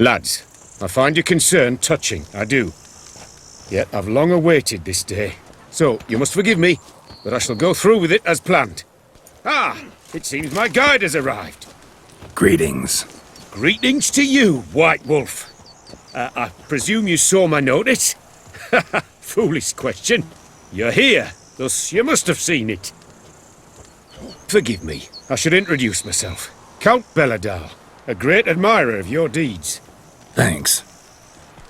Lads, I find your concern touching, I do. Yet I've long awaited this day. So, you must forgive me, but I shall go through with it as planned. Ah, it seems my guide has arrived. Greetings. Greetings to you, White Wolf. I presume you saw my notice? Foolish question. You're here, thus you must have seen it. Forgive me, I should introduce myself. Count Belladal, a great admirer of your deeds. Thanks.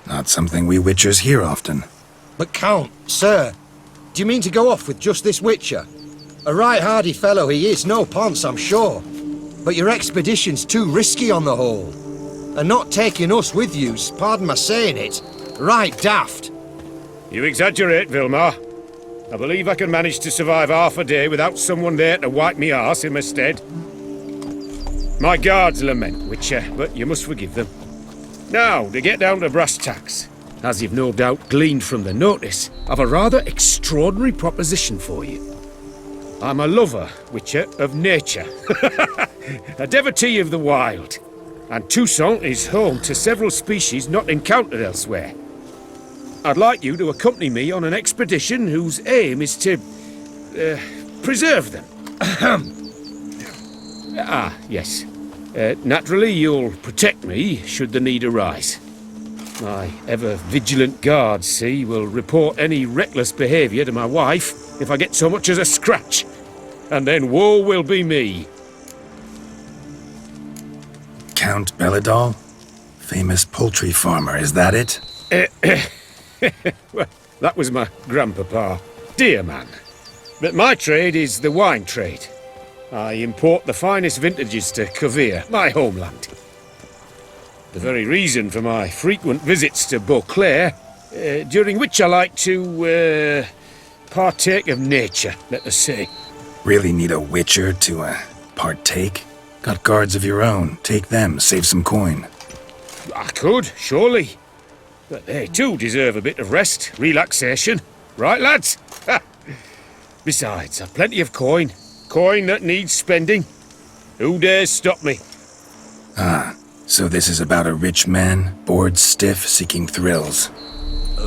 Not something we Witchers hear often. But Count, sir, do you mean to go off with just this Witcher? A right hardy fellow he is, no ponce, I'm sure. But your expedition's too risky on the whole. And not taking us with you's, pardon my saying it, right daft. You exaggerate, Vilmar. I believe I can manage to survive half a day without someone there to wipe me arse in my stead. My guards lament, Witcher, but you must forgive them. Now, to get down to brass tacks. As you've no doubt gleaned from the notice, I've a rather extraordinary proposition for you. I'm a lover, Witcher, of nature. A devotee of the wild. And Toussaint is home to several species not encountered elsewhere. I'd like you to accompany me on an expedition whose aim is to preserve them. Yes. Naturally, you'll protect me should the need arise. My ever-vigilant guards, see, will report any reckless behaviour to my wife if I get so much as a scratch. And then woe will be me. Count Belladal? Famous poultry farmer, is that it? Well, that was my grandpapa. Dear man. But my trade is the wine trade. I import the finest vintages to Kavir, my homeland. The very reason for my frequent visits to Beauclair, during which I like to, partake of nature, let us say. Really need a Witcher to, partake? Got guards of your own. Take them, save some coin. I could, surely. But they too deserve a bit of rest, relaxation. Right, lads? Besides, I've plenty of coin. Coin that needs spending. Who dares stop me? Ah, so this is about a rich man, bored stiff, seeking thrills.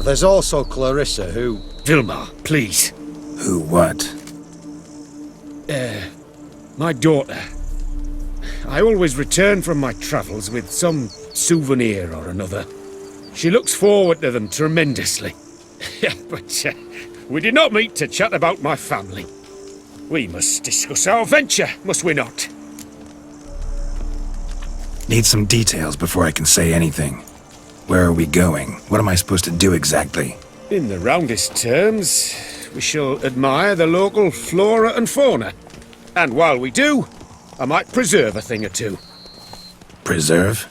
There's also Clarissa, who... Vilmar, please. Who what? My daughter. I always return from my travels with some souvenir or another. She looks forward to them tremendously. But we did not meet to chat about my family. We must discuss our venture, must we not? Need some details before I can say anything. Where are we going? What am I supposed to do exactly? In the roundest terms, we shall admire the local flora and fauna. And while we do, I might preserve a thing or two. Preserve?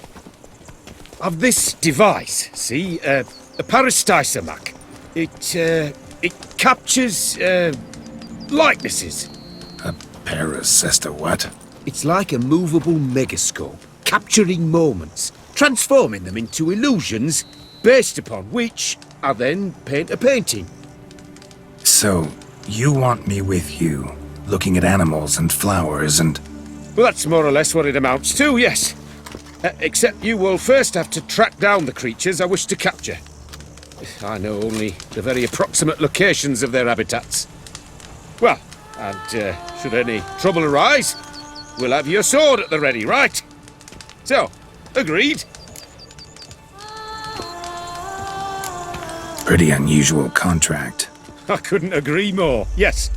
Of this device, see, a parastisomac. It captures, likenesses. A parasesta what? It's like a movable megascope, capturing moments, transforming them into illusions, based upon which I then paint a painting. So, you want me with you, looking at animals and flowers and... Well, that's more or less what it amounts to, yes. Except you will first have to track down the creatures I wish to capture. I know only the very approximate locations of their habitats. Well, and should any trouble arise, we'll have your sword at the ready, right? So, agreed? Pretty unusual contract. I couldn't agree more, yes.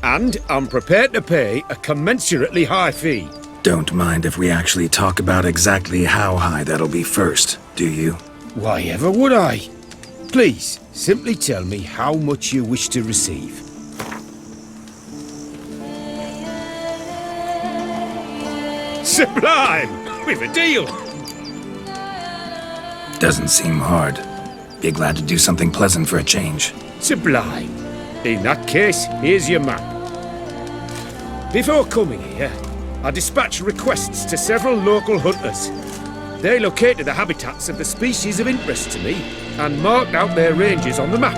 And I'm prepared to pay a commensurately high fee. Don't mind if we actually talk about exactly how high that'll be first, do you? Why ever would I? Please, simply tell me how much you wish to receive. Sublime! We've a deal! Doesn't seem hard. Be glad to do something pleasant for a change. Sublime. In that case, here's your map. Before coming here, I dispatched requests to several local hunters. They located the habitats of the species of interest to me and marked out their ranges on the map.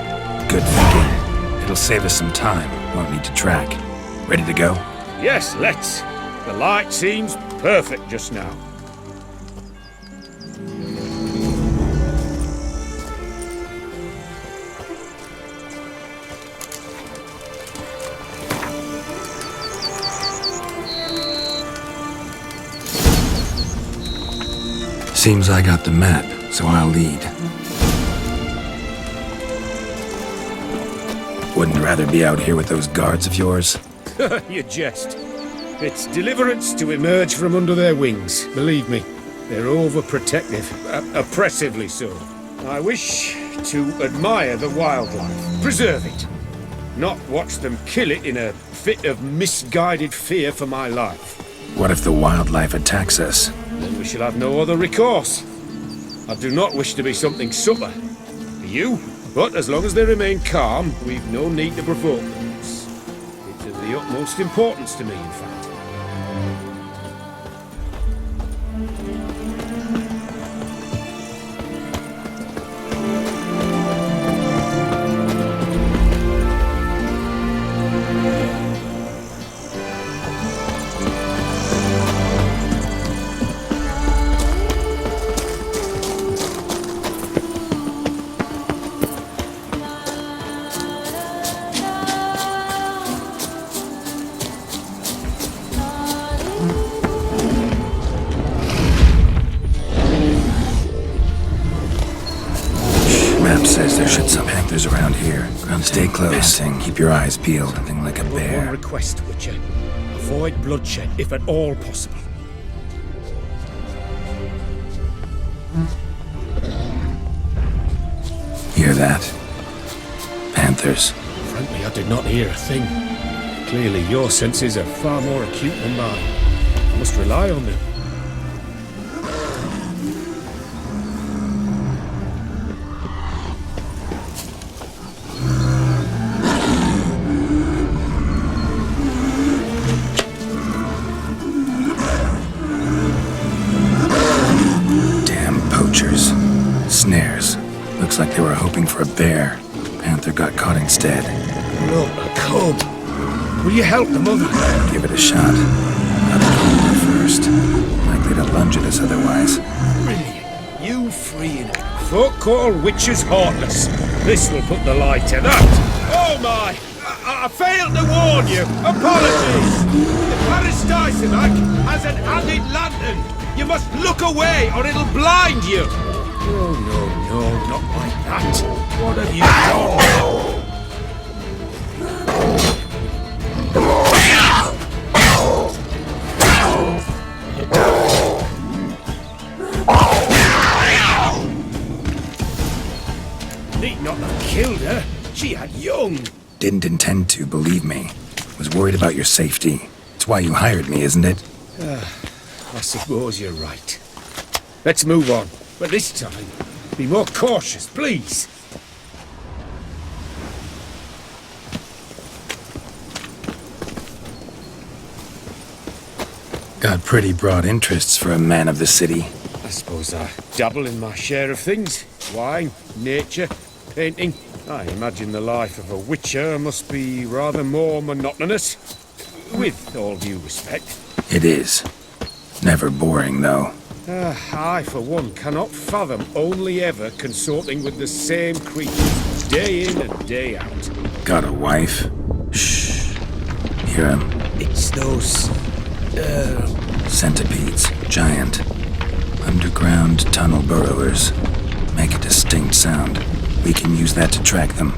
Good thinking. It'll save us some time. Won't need to track. Ready to go? Yes, let's. The light seems perfect just now. Seems I got the map, so I'll lead. Wouldn't rather be out here with those guards of yours? You jest. It's deliverance to emerge from under their wings, believe me. They're overprotective, oppressively so. I wish to admire the wildlife, preserve it, not watch them kill it in a fit of misguided fear for my life. What if the wildlife attacks us? Then we shall have no other recourse. I do not wish to be something subtler for you, but as long as they remain calm, we've no need to provoke them. It's of the utmost importance to me, in fact. Map says there should some panthers around here. Stay close and keep your eyes peeled. Something like a But one bear. request, Witcher. Avoid bloodshed, if at all possible. Hear that? Panthers. Frankly, I did not hear a thing. Clearly, your senses are far more acute than mine. I must rely on them. Damn poachers. Snares. Looks like they were hoping for a bear. Panther got caught instead. Look, a cub. Will you help the mother? Give it a shot. Gotta call her first. Likely to lunge at us otherwise. Brilliant. You freeing her. Folk call witches heartless. This will put the light to that. Oh my! I failed to warn you. Apologies. The Parastisimac has an added lantern. You must look away or it'll blind you. No, not like that. What have you done? Need not have killed her. She had young. Didn't intend to, believe me. Was worried about your safety. It's why you hired me, isn't it? I suppose you're right. Let's move on. But this time, be more cautious, please. Got pretty broad interests for a man of the city. I suppose I dabble in my share of things. Wine, nature, painting. I imagine the life of a witcher must be rather more monotonous. With all due respect. It is. Never boring, though. I, for one, cannot fathom only ever consorting with the same creatures, day in and day out. Got a wife? Shh. Hear him? It's those... Centipedes. Giant. Underground tunnel burrowers. Make a distinct sound. We can use that to track them.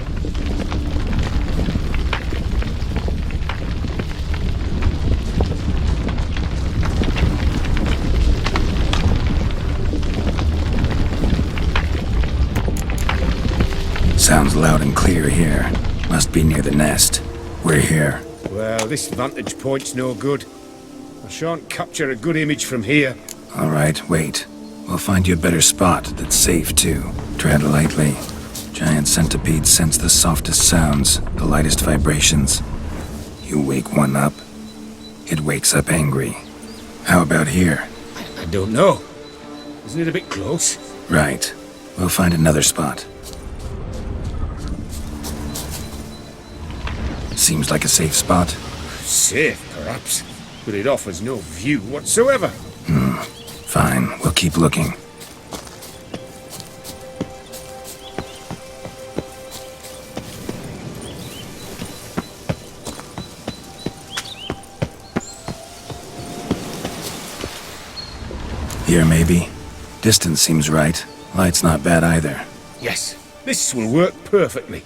Sounds loud and clear here. Must be near the nest. We're here. Well, this vantage point's no good. I shan't capture a good image from here. All right, wait. We'll find you a better spot that's safe, too. Tread lightly. Giant centipedes sense the softest sounds, the lightest vibrations. You wake one up, it wakes up angry. How about here? I don't know. Isn't it a bit close? Right. We'll find another spot. Seems like a safe spot. Safe, perhaps. But it offers no view whatsoever. Fine, we'll keep looking. Here, maybe. Distance seems right. Light's not bad either. Yes, this will work perfectly.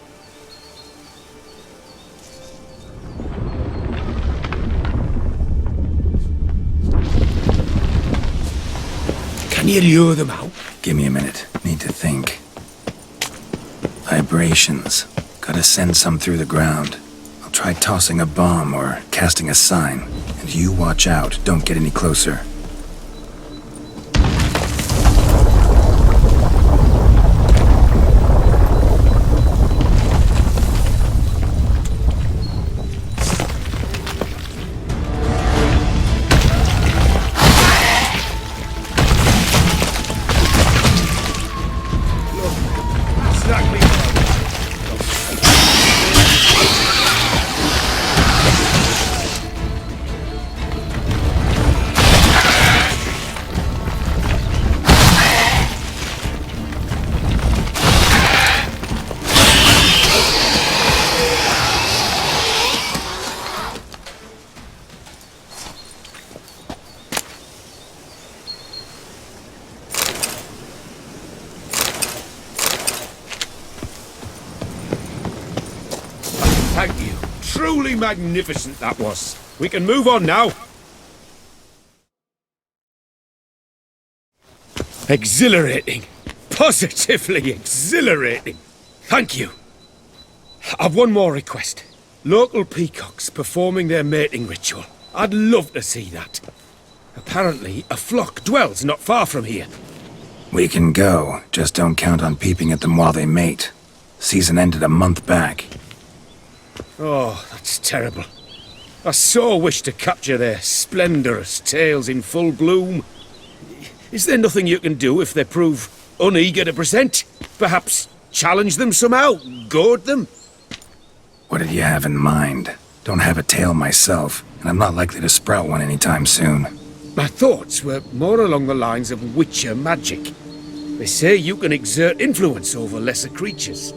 Can you lure them out? Give me a minute. Need to think. Vibrations. Gotta send some through the ground. I'll try tossing a bomb or casting a sign. And you watch out. Don't get any closer. Thank you. Truly magnificent that was. We can move on now. Exhilarating. Positively exhilarating. Thank you. I've one more request. Local peacocks performing their mating ritual. I'd love to see that. Apparently, a flock dwells not far from here. We can go. Just don't count on peeping at them while they mate. Season ended a month back. Oh, that's terrible. I so wish to capture their splendorous tails in full bloom. Is there nothing you can do if they prove uneager to present? Perhaps challenge them somehow? Goad them? What did you have in mind? Don't have a tail myself, and I'm not likely to sprout one anytime soon. My thoughts were more along the lines of witcher magic. They say you can exert influence over lesser creatures.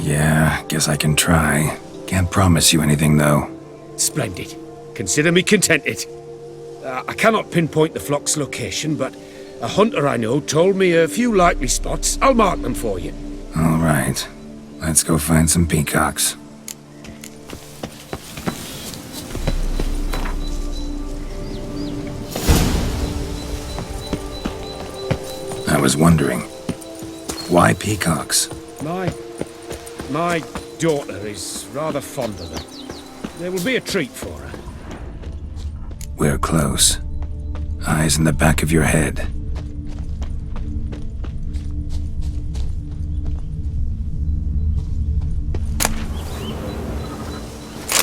Yeah, guess I can try. Can't promise you anything, though. Splendid. Consider me contented. I cannot pinpoint the flock's location, but a hunter I know told me a few likely spots. I'll mark them for you. All right. Let's go find some peacocks. I was wondering, why peacocks? My daughter is rather fond of them. There will be a treat for her. We're close. Eyes in the back of your head.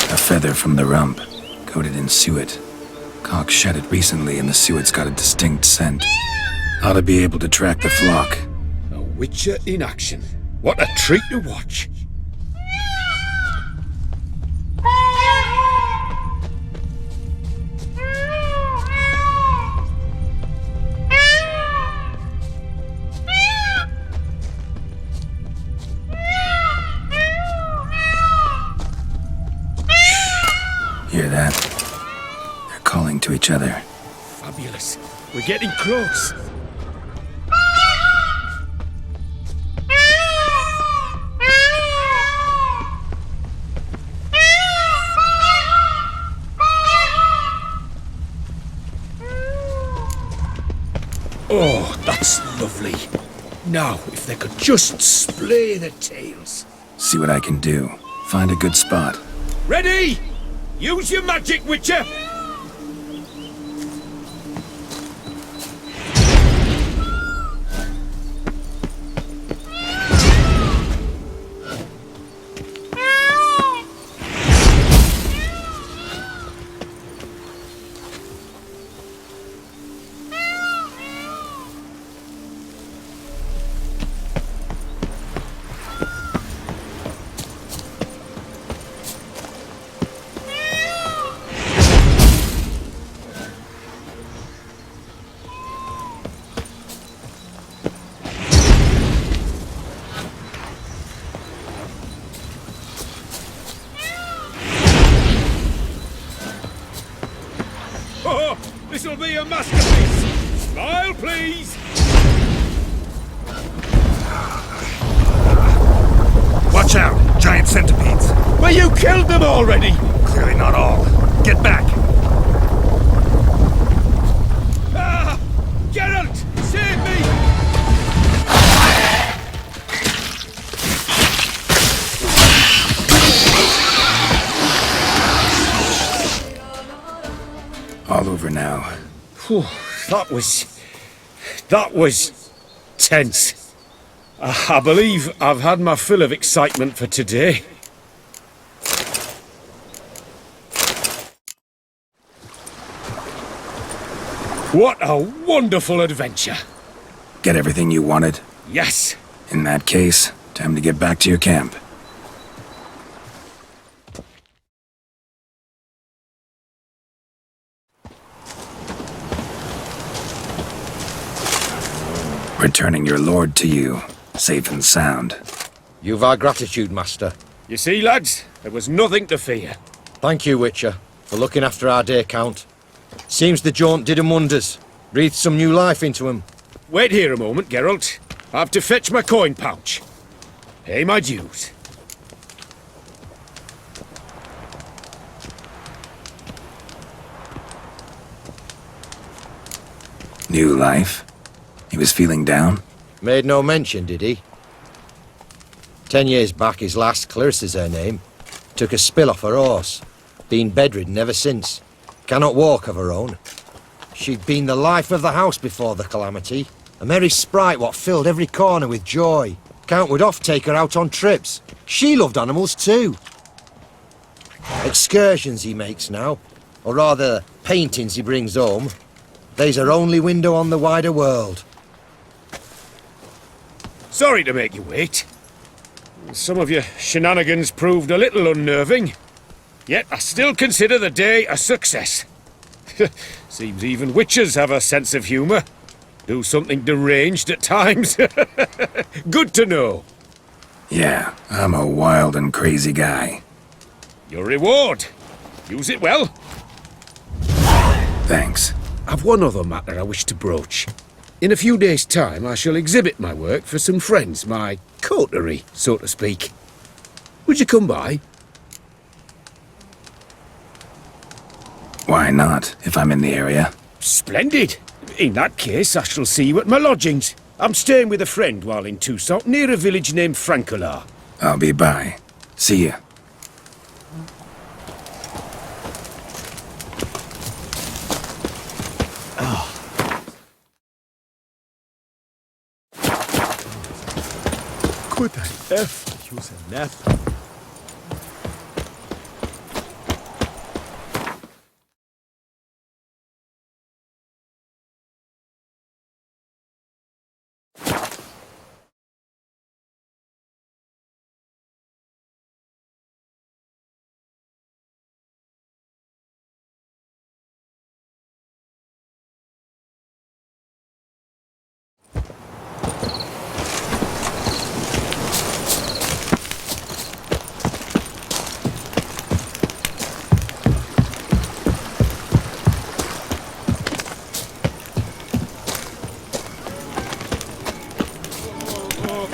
A feather from the rump, coated in suet. Cock shed it recently and the suet's got a distinct scent. Ought to be able to track the flock. A witcher in action. What a treat to watch. Hear that? They're calling to each other. Fabulous. We're getting close. Oh, that's lovely. Now, if they could just splay their tails. See what I can do. Find a good spot. Ready? Use your magic, Witcher! Oh, this'll be a masterpiece! Smile, please! Watch out! Giant centipedes! Well, you killed them already! Clearly not all. Get back! Ah! Geralt! Save me! All over now. Whew, that was tense. I believe I've had my fill of excitement for today. What a wonderful adventure. Get everything you wanted? Yes. In that case, time to get back to your camp. Returning your lord to you, safe and sound. You've our gratitude, Master. You see, lads, there was nothing to fear. Thank you, Witcher, for looking after our day count. Seems the jaunt did 'em wonders. Breathed some new life into 'em. Wait here a moment, Geralt. I have to fetch my coin pouch. Pay my dues. New life? He was feeling down? Made no mention, did he? 10 years back, his last, Clarissa's her name, took a spill off her horse. Been bedridden ever since. Cannot walk of her own. She'd been the life of the house before the calamity. A merry sprite what filled every corner with joy. Count would oft take her out on trips. She loved animals too. Excursions he makes now, or rather, paintings he brings home. They's her only window on the wider world. Sorry to make you wait. Some of your shenanigans proved a little unnerving. Yet I still consider the day a success. Seems even witches have a sense of humour. Do something deranged at times. Good to know. Yeah, I'm a wild and crazy guy. Your reward. Use it well. Thanks. I've one other matter I wish to broach. In a few days' time, I shall exhibit my work for some friends, my coterie, so to speak. Would you come by? Why not, if I'm in the area? Splendid. In that case, I shall see you at my lodgings. I'm staying with a friend while in Toussaint, near a village named Francolar. I'll be by. See ya. Could I ever use a nap?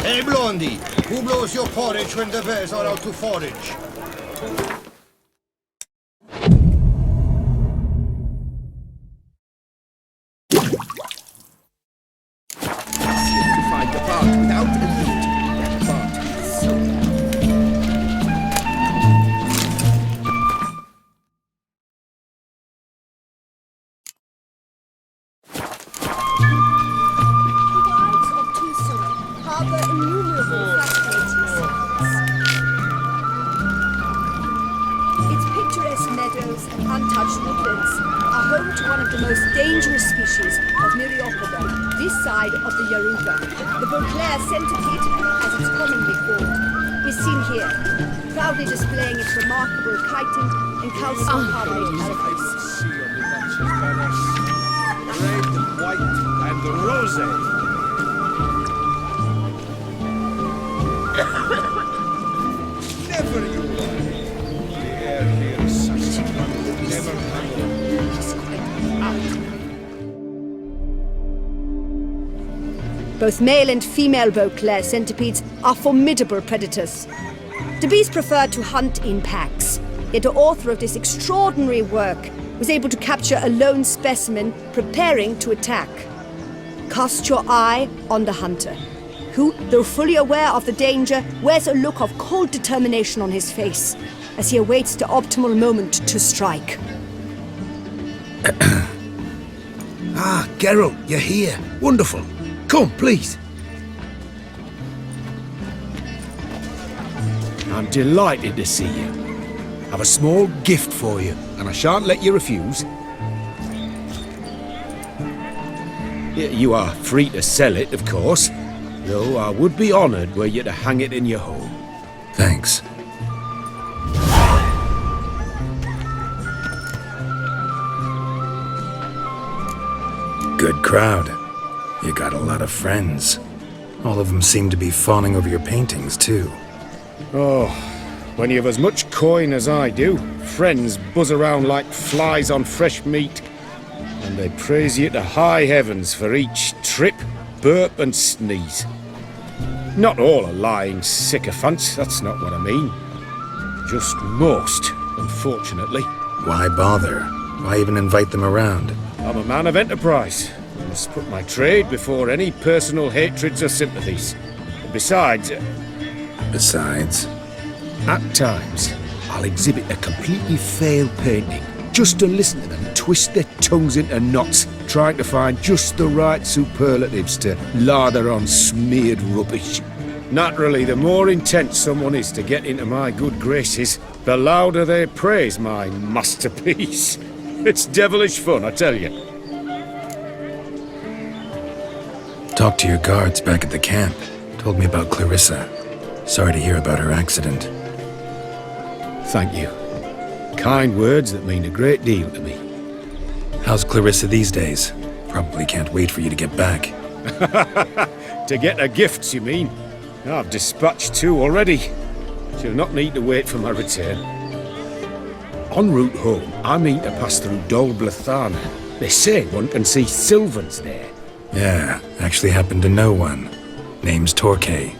Hey, Blondie, who blows your porridge when the bears are out to forage? Find the part without a lead. That part is so wilds of Toussaint harbor innumerable fascinating secrets. Its picturesque meadows and untouched woodlands are home to one of the most dangerous species of Myriapoda, this side of the Yaruga. The Beauclair centipede, as it's commonly called, is seen here, proudly displaying its remarkable chitin and calcium carbonate carapace. Red, white, and rose. never you worry. The air here is such a never Both male and female Beauclair centipedes are formidable predators. The beast preferred to hunt in packs, yet the author of this extraordinary work was able to capture a lone specimen preparing to attack. Cast your eye on the hunter, who, though fully aware of the danger, wears a look of cold determination on his face as he awaits the optimal moment to strike. Ah, Geralt, you're here. Wonderful. Come, please. I'm delighted to see you. I've a small gift for you, and I shan't let you refuse. You are free to sell it, of course, though I would be honoured were you to hang it in your home. Thanks. Good crowd. You got a lot of friends. All of them seem to be fawning over your paintings, too. Oh, when you've as much coin as I do, friends buzz around like flies on fresh meat. And they praise you to high heavens for each trip, burp and sneeze. Not all are lying sycophants, that's not what I mean. Just most, unfortunately. Why bother? Why even invite them around? I'm a man of enterprise. I must put my trade before any personal hatreds or sympathies. And besides, At times, I'll exhibit a completely failed painting just to listen to them twist their tongues into knots, trying to find just the right superlatives to lather on smeared rubbish. naturally, the more intent someone is to get into my good graces, the louder they praise my masterpiece. It's devilish fun, I tell you. Talked to your guards back at the camp. Told me about Clarissa. Sorry to hear about her accident. Thank you. Kind words that mean a great deal to me. How's Clarissa these days? Probably can't wait for you to get back. To get her gifts, you mean? I've dispatched 2 already. She'll not need to wait for my return. En route home, I mean to pass through Dol Blathana. They say one can see Sylvans there. Yeah, actually happen to know one. Name's Torquay.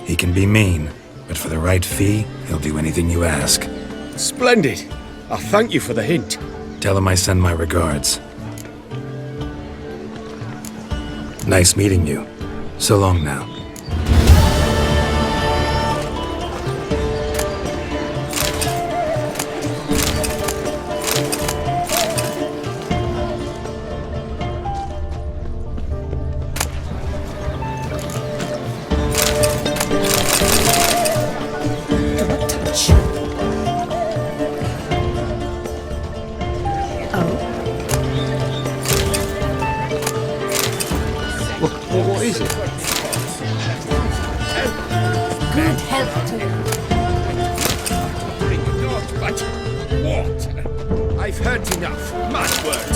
He can be mean, but for the right fee, he'll do anything you ask. Splendid. I thank you for the hint. Tell him I send my regards. Nice meeting you. So long now. What is it? Good health to you. Bring not but water. I've heard enough. My word.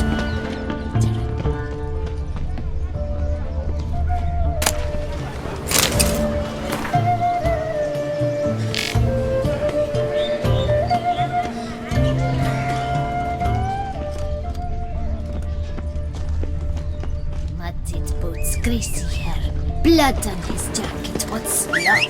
Matted boots, greasy hair, blood on his jacket. What's love?